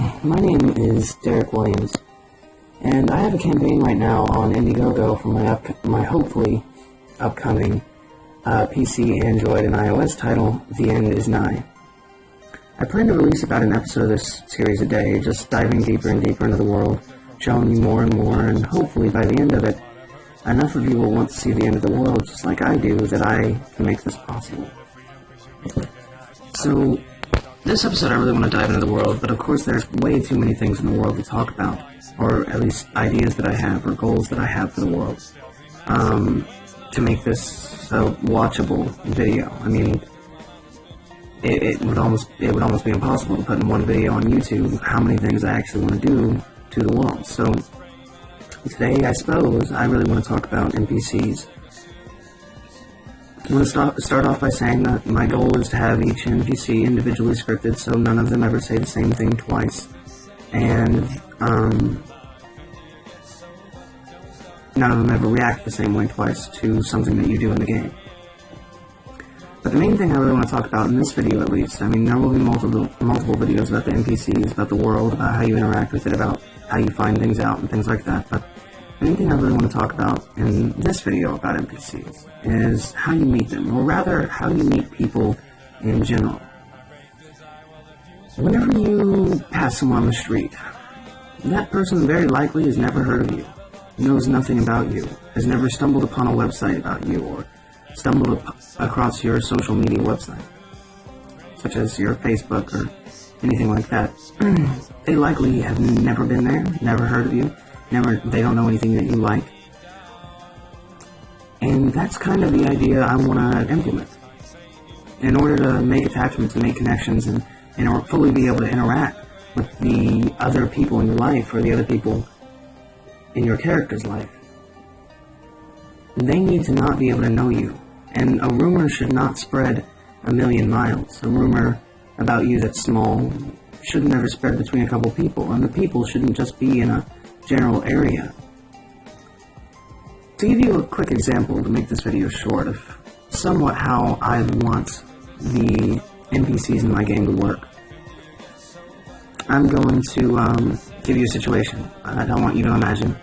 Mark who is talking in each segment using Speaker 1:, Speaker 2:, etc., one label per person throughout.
Speaker 1: My name is Derek Williams, and I have a campaign right now on Indiegogo for my hopefully upcoming PC, Android, and iOS title, The End Is Nigh. I plan to release about an episode of this series a day, just diving deeper and deeper into the world, showing you more and more, and hopefully by the end of it, enough of you will want to see the end of the world just like I do, that I can make this possible. So, this episode I really want to dive into the world, but of course there's way too many things in the world to talk about, or at least ideas that I have, or goals that I have for the world, to make this a watchable video. I mean, it would almost be impossible to put in one video on YouTube how many things I actually want to do to the world. So, today, I suppose, I really want to talk about NPCs. I want to start off by saying that my goal is to have each NPC individually scripted, so none of them ever say the same thing twice, and none of them ever react the same way twice to something that you do in the game. But the main thing I really want to talk about in this video, at least, I mean, there will be multiple videos about the NPCs, about the world, about how you interact with it, about how you find things out, and things like that, but the main thing I really want to talk about in this video about NPCs is how you meet them, or rather, how you meet people in general. Whenever you pass someone on the street, that person very likely has never heard of you, knows nothing about you, has never stumbled upon a website about you, or stumbled across your social media website, such as your Facebook or anything like that. They likely have never been there, never heard of you, they don't know anything that you like. And that's kind of the idea I want to implement. In order to make attachments and make connections and fully be able to interact with the other people in your life, or the other people in your character's life, they need to not be able to know you. And a rumor should not spread a million miles. A rumor about you that's small should never spread between a couple people, and the people shouldn't just be in a general area. To give you a quick example to make this video short of somewhat how I want the NPCs in my game to work, I'm going to give you a situation. I don't want you to imagine.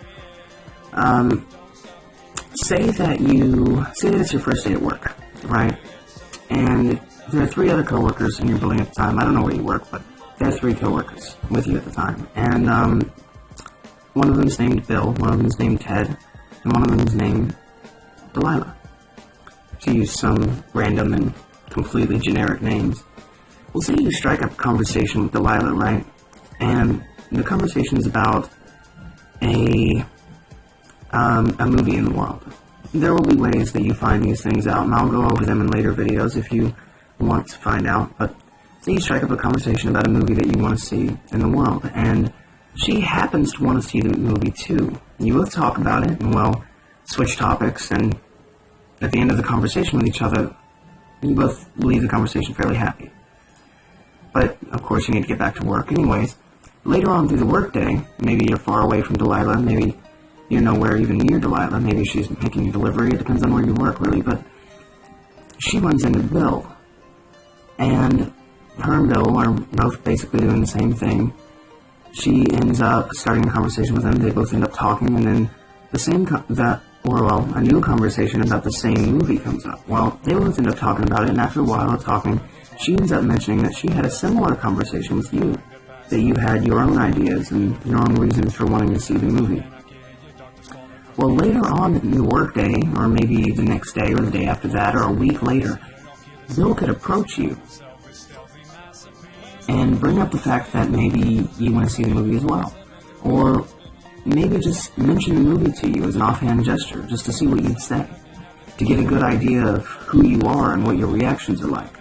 Speaker 1: Say that it's your first day at work, right? And there are 3 other coworkers in your building at the time. I don't know where you work, but there are 3 coworkers with you at the time. And one of them is named Bill, one of them is named Ted, and one of them is named Delilah, to use some random and completely generic names. Well, say you strike up a conversation with Delilah, right? And the conversation is about a movie in the world. There will be ways that you find these things out, and I'll go over them in later videos if you want to find out. But say you strike up a conversation about a movie that you want to see in the world, and she happens to want to see the movie too. You both talk about it, and well, switch topics, and at the end of the conversation with each other, you both leave the conversation fairly happy. But, of course, you need to get back to work anyways. Later on through the workday, maybe you're far away from Delilah, maybe you're nowhere even near Delilah, maybe she's making a delivery, it depends on where you work, really, but she runs into Bill, and her and Bill are both basically doing the same thing. She ends up starting a conversation with him, they both end up talking, and then a new conversation about the same movie comes up. Well, they both end up talking about it, and after a while of talking, she ends up mentioning that she had a similar conversation with you, that you had your own ideas and your own reasons for wanting to see the movie. Well, later on in the workday, or maybe the next day, or the day after that, or a week later, Bill could approach you and bring up the fact that maybe you want to see the movie as well. Or maybe just mention the movie to you as an offhand gesture, just to see what you'd say, to get a good idea of who you are and what your reactions are like.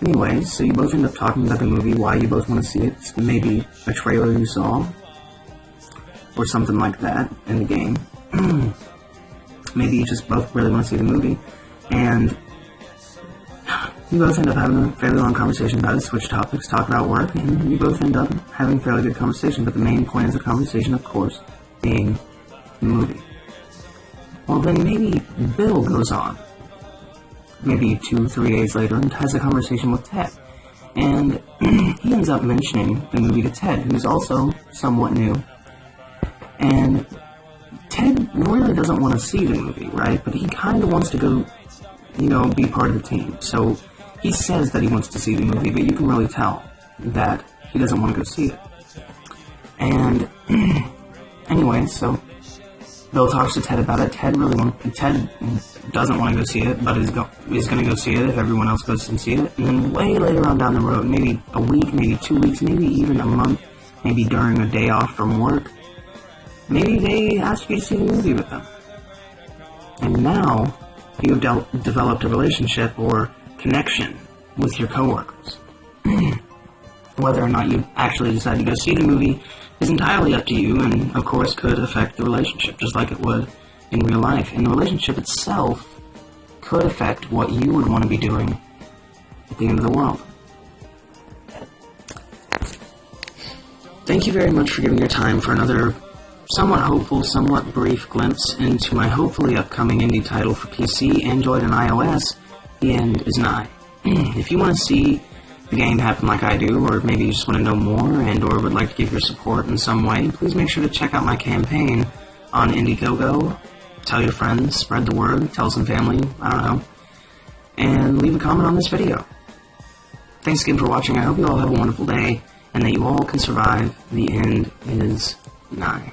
Speaker 1: Anyways, so you both end up talking about the movie, why you both want to see it, maybe a trailer you saw, or something like that in the game. Maybe you just both really want to see the movie, and you both end up having a fairly long conversation about it, switch topics, talk about work, and you both end up having a fairly good conversation, but the main point of the conversation, of course, being the movie. Well, then maybe Bill goes on, maybe 2-3 days later, and has a conversation with Ted. And he ends up mentioning the movie to Ted, who's also somewhat new. And Ted really doesn't want to see the movie, right? But he kind of wants to go, be part of the team. So he says that he wants to see the movie, but you can really tell that he doesn't want to go see it. And anyway, so Bill talks to Ted about it. Ted doesn't want to go see it, but is going to go see it if everyone else goes and see it. And then way later on down the road, maybe a week, maybe 2 weeks, maybe even a month, maybe during a day off from work, maybe they ask you to see the movie with them. And now you have developed a relationship or connection with your coworkers. Whether or not you actually decide to go see the movie is entirely up to you, and of course could affect the relationship just like it would in real life. And the relationship itself could affect what you would want to be doing at the end of the world. Thank you very much for giving your time for another somewhat hopeful, somewhat brief glimpse into my hopefully upcoming indie title for PC, Android, and iOS, The End Is Nigh. If you want to see the game happen like I do, or maybe you just want to know more and or would like to give your support in some way, please make sure to check out my campaign on Indiegogo. Tell your friends, spread the word, tell some family, I don't know, and leave a comment on this video. Thanks again for watching. I hope you all have a wonderful day, and that you all can survive. The end is nigh.